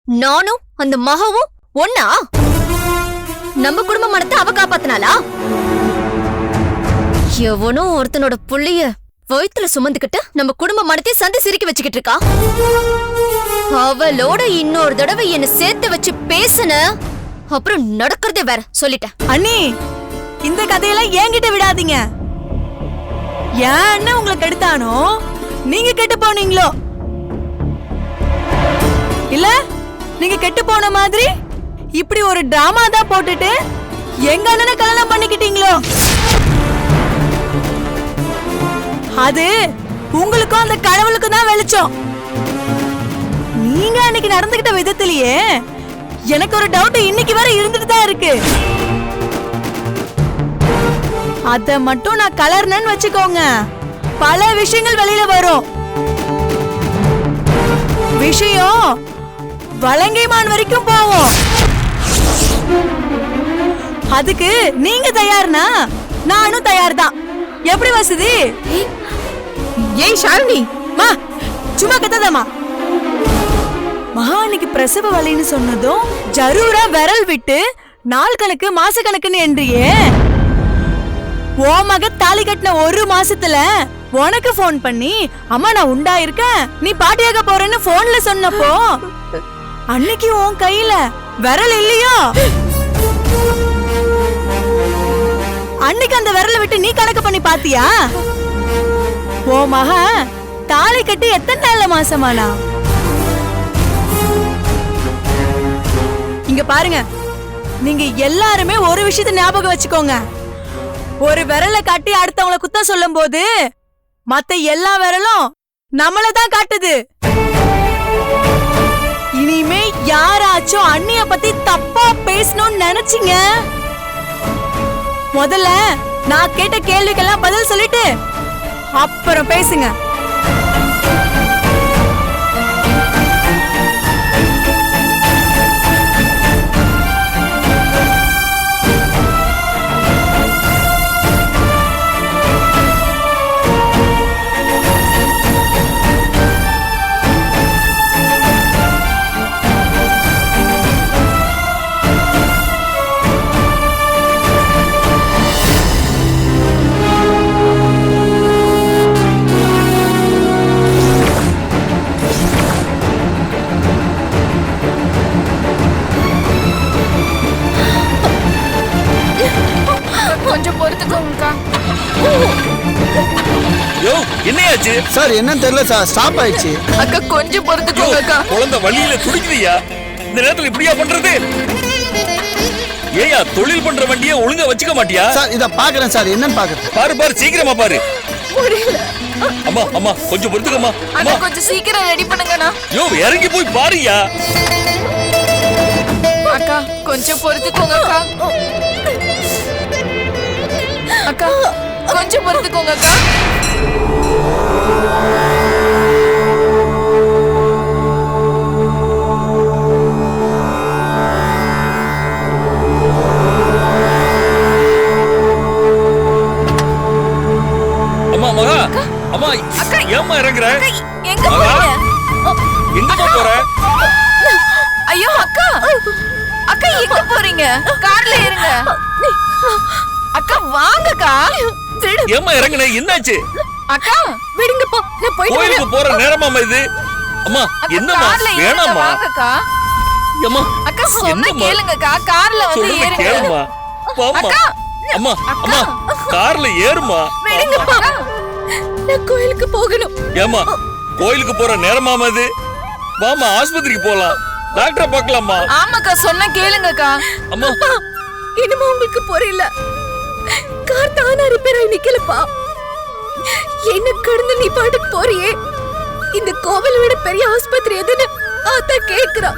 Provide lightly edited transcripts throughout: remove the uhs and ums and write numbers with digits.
நானும் அந்த மகவும் ஒன்னா? நம்ம குடும்ப மனத்தை அவ காப்பாத்தினாளா? எவனோ ஒருத்தனோட புள்ளிய வயித்துல சுமந்துக்கிட்டு நம்ம குடும்ப மனத்தை சந்தி சிரிக்கி வச்சுக்கிட்டு இருக்கா. அவளோட இன்னொரு தடவை என்ன சேர்த்து வச்சு பேசுன அப்புறம் நடக்கிறதே வேற. சொல்லிட்டேன். அண்ணி, இந்த கதையெல்லாம் என்கிட்ட விடாதீங்க. ஏன் அண்ணன் உங்களை கெடுத்தானோ நீங்க கெட்டு போனீங்களோ? இல்ல நீங்க கெட்டு போன மாதிரி இப்படி ஒரு டிராமா தான் போட்டுட்டு எங்க அண்ணனை கல்யாணம் பண்ணிக்கிட்டீங்களோ? அது உங்களுக்கும் அந்த கடவுளுக்கும் தான் வெளிச்சம். நீங்க அன்னைக்கு நடந்துகிட்ட விதத்திலேயே எனக்கு ஒரு டவுட் இன்னைக்கு வரை இருந்துட்டு தான் இருக்கு. அத மட்டும் நான் கலர்னன்னு வச்சுக்கோங்க, பல விஷயங்கள் வெளியில வரும். விஷயம் வலங்கைமான் வரைக்கும் போவோம். அதுக்கு நீங்க தயார்னா நானும் தயார் தான். எப்படி வசதி? ஏய் ஷாலினி, மா சும்மா கத்தாதம்மா. மகா அன்னைக்கு பிரசவ வலின்னு சொன்னதும் ஜரூரா விரல் விட்டு நாள் கணக்கு மாச கணக்குன்னு என்றியே. ஓ மக தாலி கட்டின ஒரு மாசத்துல உனக்கு போன் பண்ணி அம்மா நான் உண்டா இருக்கேன் நீ பாட்டியாக போறேன்னு போன்ல சொன்னப்போ அன்னைக்கு உன் கையில விரல் இல்லையோ? அன்னைக்கு அந்த விரலை விட்டு நீ கணக்கு பண்ணி பாத்தியா? ஓ மக தாலி கட்டி எத்தனை நாள்ல மாசமானா? இங்க பாருங்க, நீங்க எல்லாருமே ஒரு விஷயத்தை ஞாபகம் வச்சுக்கோங்க. ஒரு விரலை காட்டி அடுத்தவங்களை குத்தம் சொல்லும் போது மத்த எல்லா விரலும் நம்மள தான் காட்டுது. இனிமே யாராச்சும் அண்ணிய பத்தி தப்பா பேசணும்னு நினைச்சீங்க, முதல்ல நான் கேட்ட கேள்விக்கெல்லாம் பதில் சொல்லிட்டு அப்புறம் பேசுங்க. கொஞ்சம் பொறுத்துக்கோங்கக்கா. யோ என்னையாச்சு சார்? என்னன்னு தெரியல சார், ஸ்டாப் ஆயிடுச்சு. அக்கா கொஞ்சம் பொறுத்துக்கோங்கக்கா. குழந்தை வழியில துடிக்குதுயா. இந்த நேரத்துல இப்படியா பண்றது? ஏயா தொழில் பண்ற வண்டியை ஒழுங்கா வச்சுக்க மாட்டியா? சார் இத பாக்குறேன் சார், என்னன்னு பாக்குறேன். பாரு பாரு, சீக்கிரமா பாரு. அம்மா அம்மா கொஞ்சம் பொறுத்துக்கம்மா. அண்ணா கொஞ்சம் சீக்கிரம் ரெடி பண்ணுங்கண்ணா. யோ இறங்கி போய் பாருயா. அக்கா கொஞ்சம் பொறுத்துக்கோங்க அக்கா. அக்கா கொஞ்சம் பொறுத்துக்கோங்க அக்கா. அம்மா மகா, அம்மா ஏம்மா இறங்குற? எங்க போறீங்க? எங்க போற? ஐயோ அக்கா, அக்கா எங்க போறீங்க? கார்ல ஏறுங்க. அக்கா வாங்கக்கா. ஏம்மா இறங்குன? என்னாச்சு? அக்கா விடுங்கப்பா, நான் போயிட்டு வரேன். கோயிலுக்கு போற நேரமாமா இது? அம்மா என்னம்மா வேணாம்மா. வாங்கக்கா. அம்மா அக்கா சொன்ன கேளுங்கக்கா, கார்ல வந்து ஏறுங்க. கேளுமா. வாம்மா. அம்மா அம்மா கார்ல ஏறுமா. விடுங்கப்பா, நான் கோயிலுக்கு போகணும். ஏம்மா கோயிலுக்கு போற நேரமாமா இது? வாமா ஆஸ்பத்திரிக்கு போலாம், டாக்டரை பார்க்கலாமா. ஆமாக்கா சொன்ன கேளுங்கக்கா. அம்மா இனிமே உங்களுக்கு புரியல. கார் தானா ரிப்பேர் ஆகி நிக்கலப்பா. என்ன கடந்து நீ பாட்டுக்கு போறியே. இந்த கோவிலை விட பெரிய ஆஸ்பத்திரி எதுன்னு ஆத்தா கேக்குறா.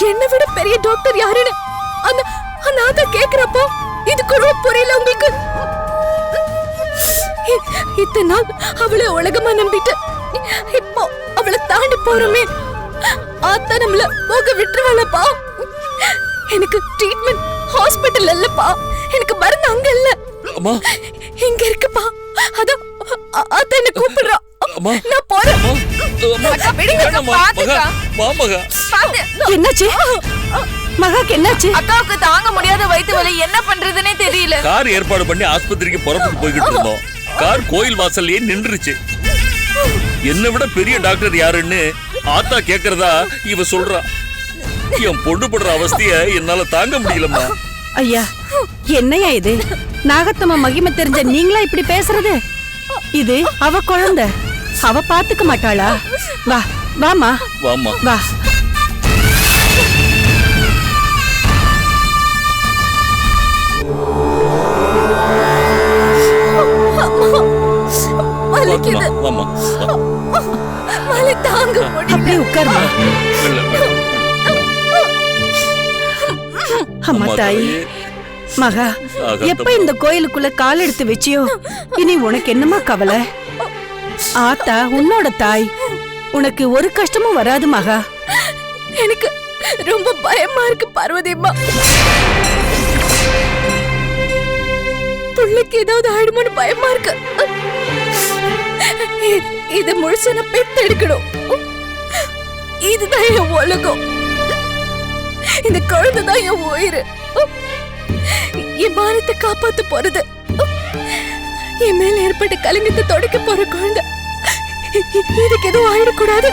என்னை விட பெரிய டாக்டர் யாருன்னு அந்த ஆத்தா கேக்குறப்போ இது கூட புரியல உங்களுக்கு. இத்தனை நாள் அவளை உலகமா நம்பிட்டு இப்போ அவளை தாண்டி போறோமே. ஆத்தா நம்மள போக விட்டுருவாளப்பா. எனக்கு ட்ரீட்மெண்ட் ஹாஸ்பிடல் இல்லப்பா, எனக்கு மருந்து அங்க இல்ல. அம்மா இங்க இருக்குப்பா. அத ஆத்தா என்ன கூப்பிடுறா. அம்மா நான் போறேன். அம்மா, வேணாம்மா, மகா, வா மகா. என்னாச்சு மகாக்கு என்னாச்சு? அக்காவுக்கு தாங்க முடியாத வயித்து வலி, என்ன பண்றதுன்னே தெரியல. கார் ஏற்பாடு பண்ணி ஆஸ்பத்திரிக்கு புறப்பட்டு போய்கிட்டு இருந்தோம். கார் கோயில் வாசல்லயே நின்றுச்சு. என்னை விட பெரிய டாக்டர் யாருன்னு ஆத்தா கேக்குறதா இவ சொல்றா. என் பொண்ணு படுற அவஸ்தைய என்னால தாங்க முடியலம்மா. ஐயா, என்னையா இது? நாகத்தம்மா மகிமை தெரிஞ்ச நீங்களா இப்படி பேசுறது? இது அவ குழந்தை, அவ பாத்துக்க மாட்டாளா? வா வாமா வாமா. வா. வலிக்குது. வாமா, வா. வலி தாங்க முடியல. அப்படியே உட்காருமா. வெள்ள, வெள்ள. அம்மா தாயி, தாயே. மகா, எப்ப இந்த கோயிலுக்குள்ள கால் எடுத்து வச்சியோ இனி உனக்கு என்னமா கவலை? ஆத்தா உன்னோட தாய், உனக்கு ஒரு கஷ்டமும் வராது மகா. எனக்கு ரொம்ப பயமா இருக்கு பார்வதி அம்மா. புள்ளைக்கு ஏதாவது ஆயிடுமோன்னு பயமா இருக்கு. இது முழுசா நான் பெத்தெடுக்கணும். இதுதான் என் உலகம். இந்த குழந்தைதான் என் உயிர். என் மானத்தை காப்பாத்த போறது, என் மேல ஏற்பட்ட கலங்கத்தை தொடக்க போற குழந்தை. இதுக்கு எதுவும் ஆயிடக்கூடாது.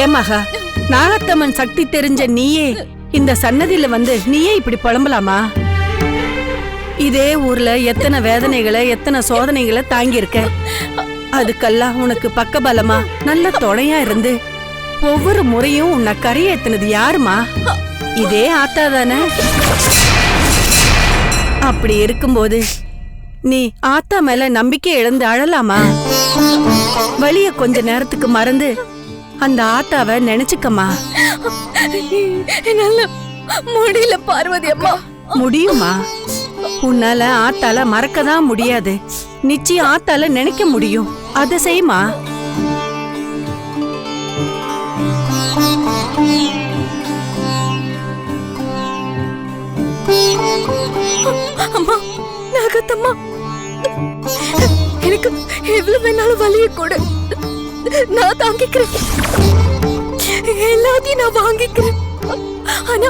ஏன் மகா, நாகத்தம்மன் சக்தி தெரிஞ்ச நீயே இந்த சன்னதியில வந்து நீயே இப்படி புலம்பலாமா? இதே ஊர்ல எத்தனை வேதனைகளை எத்தனை சோதனைகளை தாங்கி இருக்க. அதுக்கெல்லாம் உனக்கு பக்கபலமா நல்ல துணையா இருந்து ஒவ்வொரு முறையும் உன்னை கரையேத்துனது யாருமா? இதே ஆத்தா தானே. அப்படி இருக்கும்போது நீ ஆத்தா மேல நம்பிக்கை இழந்து அழலாமா? வலிய கொஞ்ச நேரத்துக்கு மறந்து அந்த ஆத்தாவை நினைச்சுக்கமா. என்னால முடியல பார்வதி அம்மா. முடியுமா? உன்னால ஆத்தால மறக்கதான் முடியாது, நிச்சயம் ஆத்தால நினைக்க முடியும். அத செய்யுமா. அம்மா, நாகத்தம்மா, எனக்கு எவ்வளவு வேணாலும் வலிய கொடு, நான் தாங்கிக்கிறேன். எல்லாத்தையும் நான் வாங்கிக்கிறேன். ஆனா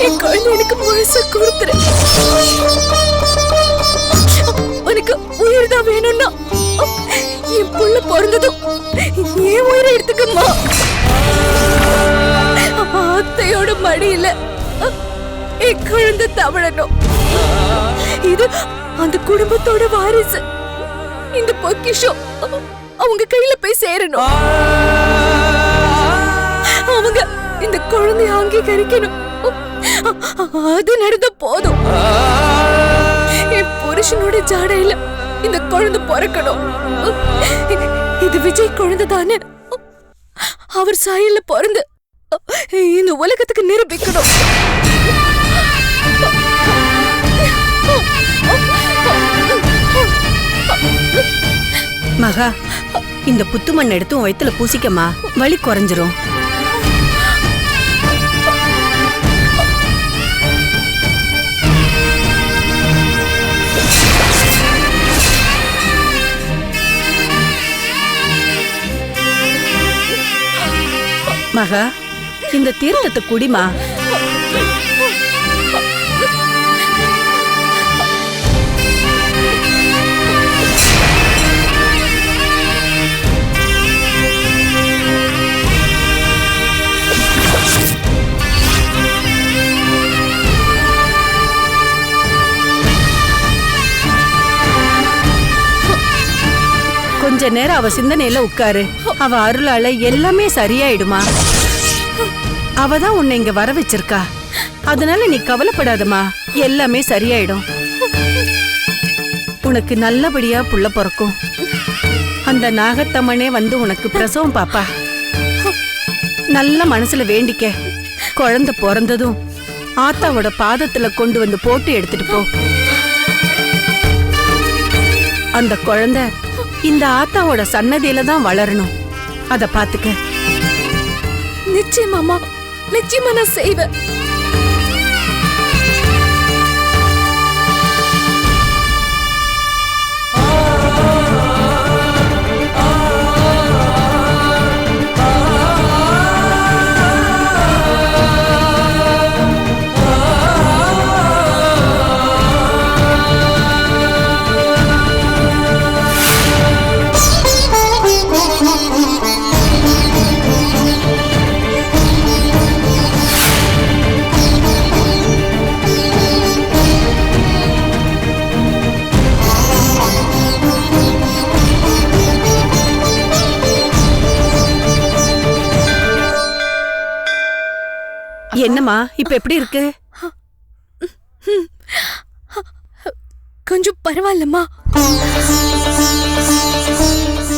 என் குழந்தை எனக்கு முழுசா கொடுத்துரு. உனக்கு உயிர் தான் வேணும்னா என் புள்ள பிறந்ததும் என் உயிரை எடுத்துக்கம்மா. அத்தையோட மடியில என் குழந்தை தவழணும். இது அந்த குடும்பத்தோட வாரிசு. இந்த பொக்கிஷம் அவங்க கையில போய் சேரணும். அவங்க இந்த குழந்தைய அங்கீகரிக்கணும். அது நடந்த போதும். என் புருஷனோட ஜாடையில இந்த குழந்தை பிறக்கணும். இது விஜய் குழந்தை தானே. அவர் சாயல்ல பிறந்து இந்த உலகத்துக்கு நிரூபிக்கணும். மகா, இந்த புத்து மண் எடுத்து உன் வயித்துல பூசிக்கமா, வலி குறைஞ்சிரும். மகா, இந்த தீர்த்தத்தை குடிமா. கொஞ்ச நேரம் அவ சிந்தனையில உட்காரு. அவ அருளால எல்லாமே சரியாயிடுமா. அவதான் உன்னை இங்க வர வச்சிருக்கா. அதனால நீ கவலைப்படாதமா, எல்லாமே சரியாயிடும். உனக்கு நல்லபடியா புள்ள பிறக்கும். அந்த நாகத்தம்மனே வந்து உனக்கு பிரசவம் பாப்பா. நல்ல மனசுல வேண்டிக்க. குழந்தை பிறந்ததும் ஆத்தாவோட பாதத்துல கொண்டு வந்து போட்டு எடுத்துட்டு போ. அந்த குழந்தை இந்த ஆத்தாவோட சன்னதியில தான் வளரணும். அத பாத்துக்க. நிச்சயமாமா, நிச்சயமா நான் செய்வேன். என்னம்மா இப்ப எப்படி இருக்கு? கொஞ்சம் பரவாயில்லம்மா.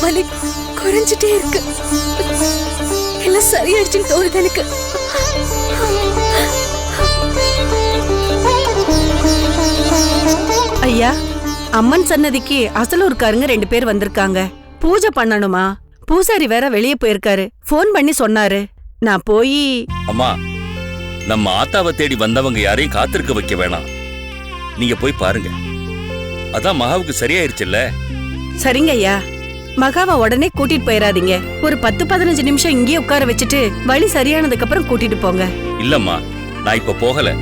வலி குறைஞ்சிட்டே இருக்கு. எல்லாம் சரியாயிடுச்சுன்னு தோணுது எனக்கு. ஐயா, அம்மன் சன்னதிக்கு அசலூர்காரங்க 2 பேர் வந்திருக்காங்க. பூஜை பண்ணணுமா? பூசாரி வேற வெளியே போயிருக்காரு. போன் பண்ணி சொன்னாரு. நான் போய். அம்மா, நம்ம ஆத்தாவை தேடி வந்தவங்க யாரையும் காத்திருக்க வைக்க வேணாம். நீங்க போய் பாருங்க. அதான் மகாவுக்கு சரியாயிருச்சுல்ல. சரிங்க ஐயா. மகாவை உடனே கூட்டிட்டு போயிடாதீங்க. ஒரு 10-15 நிமிஷம் இங்கேயே உட்கார வச்சுட்டு வழி சரியானதுக்கு அப்புறம் கூட்டிட்டு போங்க. இல்லம்மா, நான் இப்ப போகல.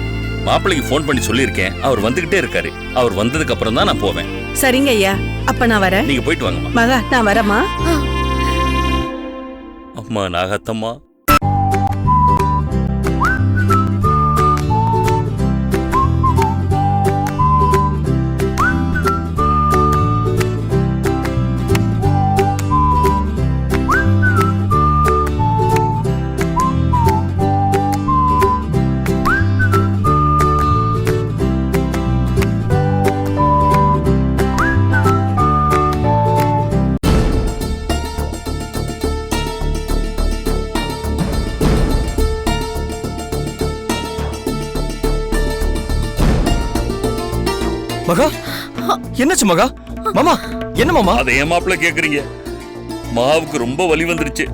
மாப்பிள்ளைக்கு போன் பண்ணி சொல்லியிருக்கேன். அவர் வந்துகிட்டே இருக்காரு. அவர் வந்ததுக்கு அப்புறம் தான் நான் போவேன். சரிங்க ஐயா, அப்ப நான் வரேன். நீங்க போயிட்டு வாங்கம்மா. மகா, நான் வரேம்மா. அம்மா நாகத்தம்மா, மகா, என்னாச்சு மகா? மாமா, என்ன மாமா? அதை ஏன் மாப்பிள்ள கேக்குறீங்க? மகாவுக்கு ரொம்ப வலி வந்துருச்சு.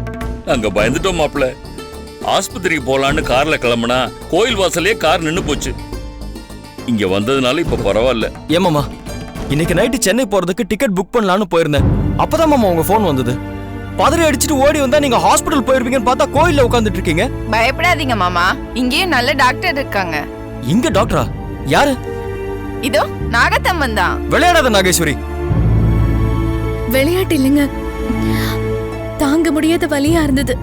அங்க பயந்துட்டோம் மாப்பிள்ள. ஆஸ்பத்திரிக்கு போலான்னு கார்ல கிளம்புனா கோயில் வாசலே கார் நின்னு போச்சு. இங்க வந்ததுனால இப்ப பரவாயில்ல. ஏன் மாமா, இன்னைக்கு நைட்டு சென்னை போறதுக்கு டிக்கெட் புக் பண்ணலான்னு போயிருந்தேன். அப்பதான் மாமா உங்க போன் வந்தது. பதறி அடிச்சிட்டு ஓடி வந்தா நீங்க ஹாஸ்பிடல் போயிருப்பீங்கன்னு பார்த்தா கோயில்ல உட்கார்ந்துட்டு இருக்கீங்க. பயப்படாதீங்க மாமா, இங்கேயும் நல்ல டாக்டர் இருக்காங்க. இங்க டாக்டரா? யாரு? இதோ நாகத்தம்மன் தான். விளையாடாத நாகேஸ்வரி. விளையாட்டு இல்லைங்க, தாங்க முடியாத வலியா இருந்தது.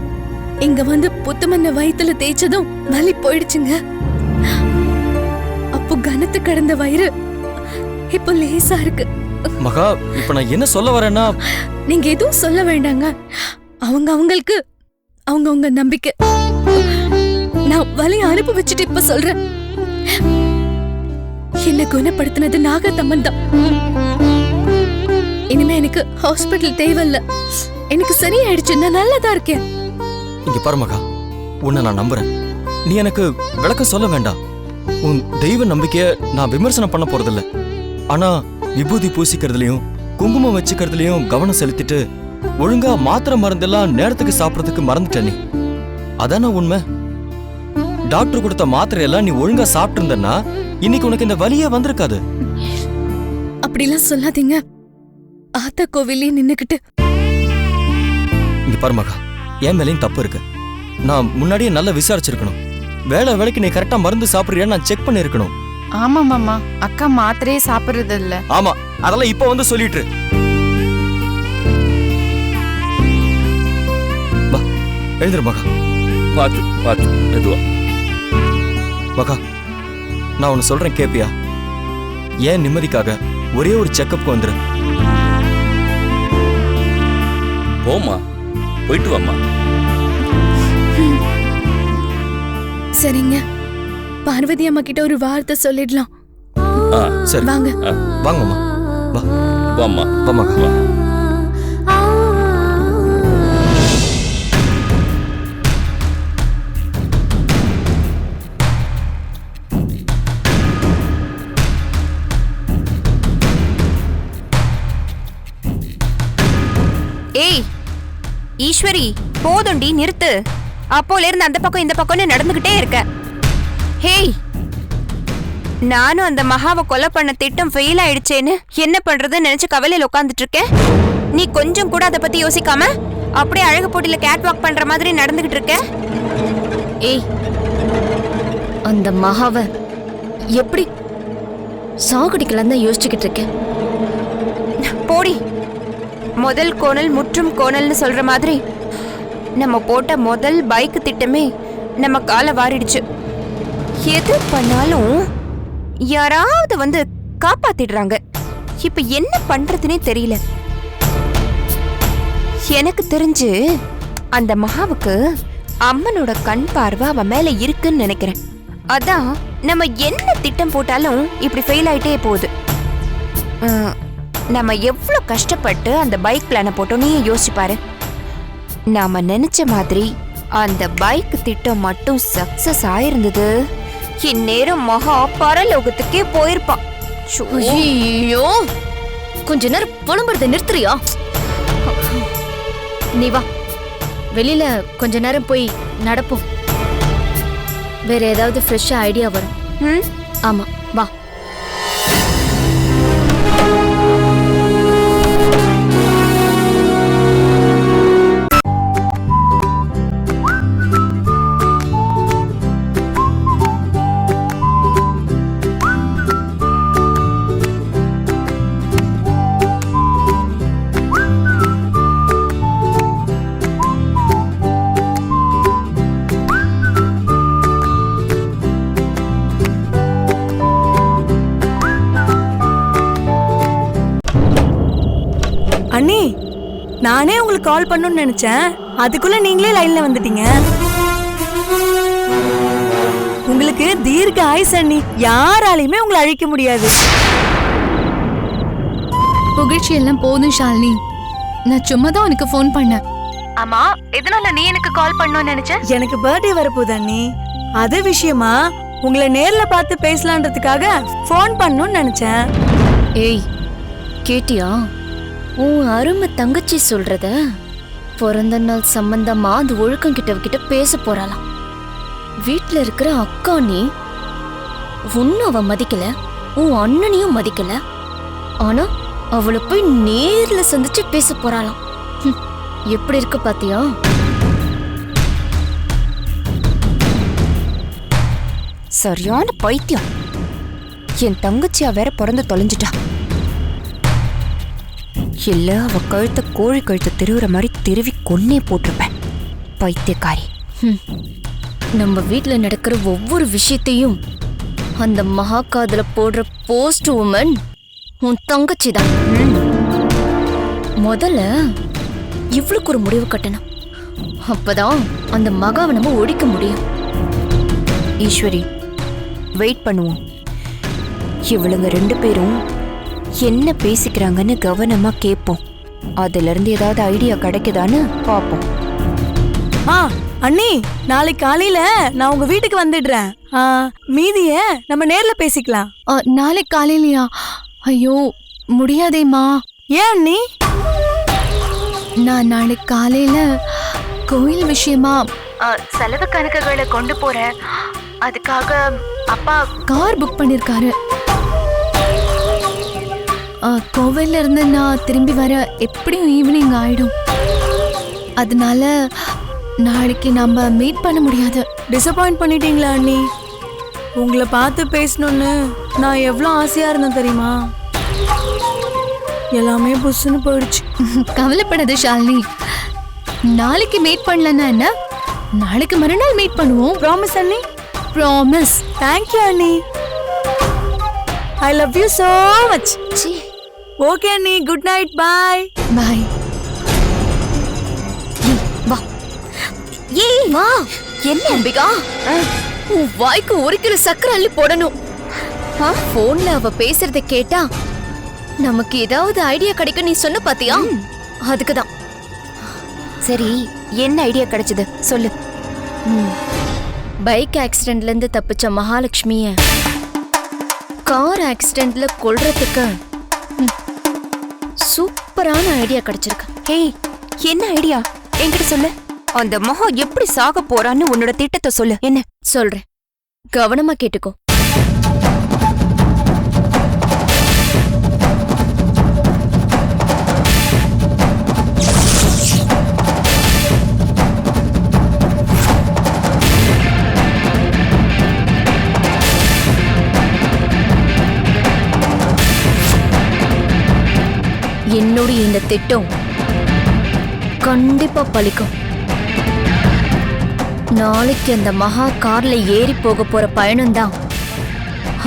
இங்க வந்து புத்துமண்ண வயித்துல தேய்ச்சதும் வலி போயிடுச்சுங்க. அப்போ கனத்து கிடந்த வயிறு இப்போ லேசா இருக்கு. மகா, இப்ப நான் என்ன சொல்ல வரேன்னா, நீங்க எதுவும் சொல்ல வேண்டாங்க. அவங்களுக்கு அவங்க நம்பிக்கை. நான் வலி அனுபவிச்சுட்டு இப்ப சொல்றேன். என்ன குணப்படுத்தினது நாகத்தம்மன் தான். இனிமே எனக்கு ஹாஸ்பிடல் தேவையில்ல. எனக்கு சரியாயிடுச்சு. நான் நல்லதா இருக்கேன். இங்க பாரு மகா, உன்னை நான் நம்புறேன். நீ எனக்கு விளக்கம் சொல்ல வேண்டாம். உன் தெய்வ நம்பிக்கைய நான் விமர்சனம் பண்ண போறதில்ல. ஆனா விபூதி பூசிக்கிறதுலயும் குங்குமம் வச்சுக்கிறதுலயும் கவனம் செலுத்திட்டு ஒழுங்கா மாத்திரை மருந்தெல்லாம் நேரத்துக்கு சாப்பிடறதுக்கு மறந்துட்ட நீ. அதான உண்மை. டாக்டர் கொடுத்த மாத்திரையெல்லாம் நீ ஒழுங்கா சாப்பிட்டு இருந்தன்னா இன்னைக்கு உனக்கு இந்த வலியே வந்திருக்காது. அப்படிலாம் சொல்லாதீங்க. ஆத்தா கோவிலே நின்னுக்கிட்டு. இங்க பாரு மகா, என் மேலேயும் தப்பு இருக்கு. நான் முன்னாடியே நல்லா விசாரிச்சிருக்கணும். வேலைக்கு நீ கரெக்டா மருந்து சாப்பிடுறியா நான் செக் பண்ணி இருக்கணும். ஆமா மாமா, அக்கா மாத்திரையே சாப்பிடுறது இல்ல. ஆமா, அதெல்லாம் இப்ப வந்து சொல்லிட்டு எழுந்துரு மகா. பாத்து மெதுவா. மகா, நான் ஒன்னு சொல்றேன், கேப்பியா? ஏன் நிம்மதிக்காக ஒரே ஒரு செக்கப்க்கு வந்துரு. போமா, போயிட்டு வாமா. சரிங்க, பார்வதி அம்மா கிட்ட ஒரு வார்த்தை சொல்லிடலாம். சரி, வாங்க. வாங்கம்மா. வா வாமா, வா மகா. வா. ஏய் ஈஸ்வரி, போதுண்டி, நிறுத்து. அப்போல இருந்து அந்த பக்கம் இந்த பக்கம்னு நடந்துகிட்டே இருக்க. ஹேய், நானும் அந்த மகாவை கொலை பண்ண திட்டம் ஃபெயில் ஆயிடுச்சேன்னு என்ன பண்றதுன்னு நினைச்சு கவலையில உட்காந்துட்டு இருக்கேன். நீ கொஞ்சம் கூட அதை பத்தி யோசிக்காம அப்படியே அழகு போட்டியில கேட் வாக் பண்ற மாதிரி நடந்துகிட்டு இருக்க. ஏய், அந்த மகாவை எப்படி சாகடிக்கலாம் தான் யோசிச்சுக்கிட்டு இருக்கேன். போடி. முதல் கோணல் முற்றும் கோணல்னு சொல்ற மாதிரி நம்ம போட்ட முதல் பைக் திட்டமே நம்ம காலை வாரிடுச்சு. எது பண்ணாலும் யாராவது வந்து காப்பாத்திடுறாங்க. இப்ப என்ன பண்றதுனே தெரியல. எனக்கு தெரிஞ்சு அந்த மகாவுக்கு அம்மனோட கண் பார்வை அவ மேல இருக்குன்னு நினைக்கிறேன். அதான் நம்ம என்ன திட்டம் போட்டாலும் இப்படி ஃபெயில் ஆயிட்டே போகுது. நம்ம எவ்வளவு கஷ்டப்பட்டு அந்த பைக் பிளான போட்டோம், நீ யோசிச்சு பாரு. நாம நினைச்ச மாதிரி அந்த பைக் திட்டம் மட்டும் சக்சஸ் ஆயிருந்தது, இந்நேரம் மகா பரலோகத்துக்கே போயிருப்பான். ஐயோ, கொஞ்ச நேரம் புலம்புறத நிறுத்துறியா? நீ வா, வெளியில கொஞ்ச நேரம் போய் நடப்போம். வேற ஏதாவது ஃப்ரெஷ்ஷா ஐடியா வரும். ஆமா, வா. அண்ணி, நானே உங்களுக்கு கால் பண்ணணும்னு நினைச்சேன், அதுக்குள்ள நீங்களே லைன்ல வந்துட்டீங்க. உங்களுக்கு தீர்க்க ஆயுசு அண்ணி, யாராலையுமே உங்களை அழிக்க முடியாது. புகழ்ச்சி எல்லாம் போதும் ஷாலினி, நான் சும்மா தான் உனக்கு ஃபோன் பண்ணேன். ஆமா, எதனால நீ எனக்கு கால் பண்ணணும்னு நினைச்ச? எனக்கு பர்த்டே வரப்போகுது அண்ணி, அது விஷயமா உங்களை நேர்ல பார்த்து பேசலான்றதுக்காக ஃபோன் பண்ணணும்னு நினைச்சேன். ஏய், கேட்டியா? உன் அருமை தங்கச்சி சொல்றத. பிறந்த நாள் சம்பந்தமா அது ஒழுக்கம் கிட்ட பேச போறாளாம். வீட்டுல இருக்கிற அக்கா நீ உன்னும் அவ மதிக்கல, உன் அண்ணனையும் மதிக்கல. ஆனா அவளை போய் நேர்ல சந்திச்சு பேச போறாளாம். எப்படி இருக்கு பாத்தியா? சரியான பைத்தியம். என் தங்கச்சியா வேற பிறந்து தொலைஞ்சிட்டா. இல்ல அவ கழுத்த கோழி கழுத்த திருவுற மாதிரி திருவி கொன்னே போட்டிருப்பேன். பைத்தியக்காரி. நம்ம வீட்டுல நடக்கிற ஒவ்வொரு விஷயத்தையும் அந்த மகா காதுல போடுற போஸ்ட் உமன் உன் தங்கச்சி தான். முதல்ல இவளுக்கு ஒரு முடிவு கட்டணும். அப்பதான் அந்த மகாவை நம்ம ஒழிக்க முடியும். ஈஸ்வரி, வெயிட் பண்ணுவோம். இவளுங்க 2 பேரும் என்ன பேசிக்கிறாங்கன்னு கவனமா கேட்போம். அதுல இருந்து ஏதாவது ஐடியா கிடைக்குதான்னு பாப்போம். அண்ணி, நாளைக்கு காலையில நான் உங்க வீட்டுக்கு வந்துடுறேன். மீதிய நம்ம நேர்ல பேசிக்கலாம். நாளைக்கு காலையிலயா? ஐயோ முடியாதேம்மா. ஏன் அண்ணி? நான் நாளைக்கு காலையில கோயில் விஷயமா செலவு கணக்குகளை கொண்டு போறேன். அதுக்காக அப்பா கார் புக் பண்ணிருக்காரு. கோவில்ல இருந்து நான் திரும்பி வர எப்படியும் ஈவினிங் ஆயிடும். அதனால நாளைக்கு நம்ம மீட் பண்ண முடியாது. டிசப்பாயிண்ட் பண்ணிட்டீங்களா அண்ணி? உங்களை பார்த்து பேசணும்னு நான் எவ்வளோ ஆசையா இருந்தேன் தெரியுமா? எல்லாமே புஷ்ஷுன்னு போயிடுச்சு. கவலைப்படாத ஷாலினி, நாளைக்கு மீட் பண்ணலன்னா என்ன, நாளைக்கு மறுநாள் மீட் பண்ணுவோம். ப்ராமிஸ் அண்ணி? ப்ராமிஸ். தேங்க்யூ அண்ணி. I love you so much. Okay அண்ணி, குட் நைட், பாய். பாய். வா. ஏய் வா. என்ன அம்பிகா, உன் வாய்க்கு 1 கிலோ சக்கரை அள்ளி போடணும். போன்ல அவ பேசுறத கேட்டா நமக்கு ஏதாவது ஐடியா கிடைக்கும் நீ சொன்ன பாத்தியா? அதுக்குதான். சரி, என்ன ஐடியா கிடைச்சது சொல்லு. பைக் ஆக்சிடென்ட்ல இருந்து தப்பிச்ச மகாலட்சுமிய கார் ஆக்சிடென்ட்ல கொல்றதுக்கு சூப்பரான ஐடியா கிடைச்சிருக்கு. ஹே, என்ன ஐடியா என்கிட்ட சொல்லு. அந்த மகா எப்படி சாக போறான்னு உன்னோட திட்டத்தை சொல்லு. என்ன சொல்றேன், கவனமா கேட்டுக்கோ. என்னுடைய இந்த திட்டம் கண்டிப்பா பலிக்கும். நாளைக்கு அந்த மகா கார்ல ஏறி போக போற பயணம் தான்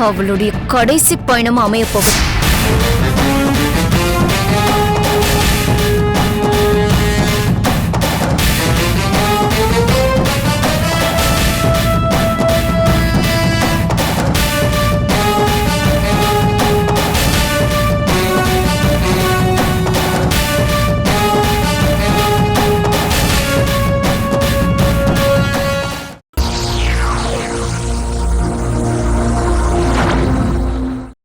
அவளுடைய கடைசி பயணமா அமைய போகுது.